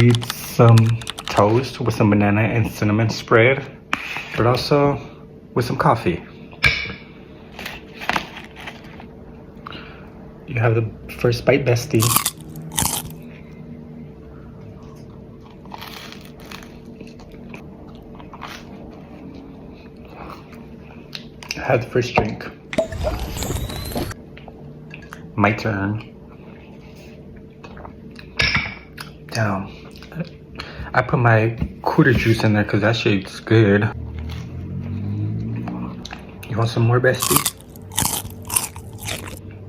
eat some toast with some banana and cinnamon spread, but also with some coffee. You have the first bite, bestie. Have the first drink. My turn. Damn. I put my cooter juice in there because that shit's good. You want some more, bestie?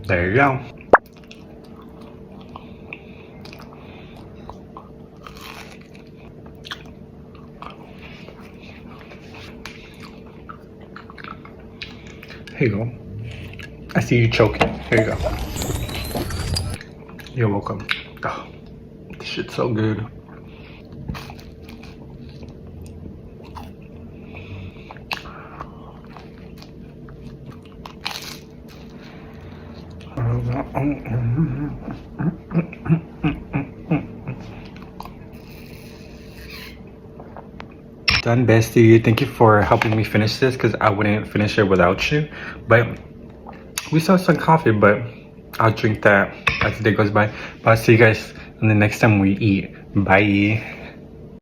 There you go. Here you go. I see you choking. Here you go. You're welcome. Oh, this shit's so good. Done, bestie. Thank you for helping me finish this because I wouldn't finish it without you. But we still have some coffee, but I'll drink that as the day goes by. But I'll see you guys in the next time we eat. Bye.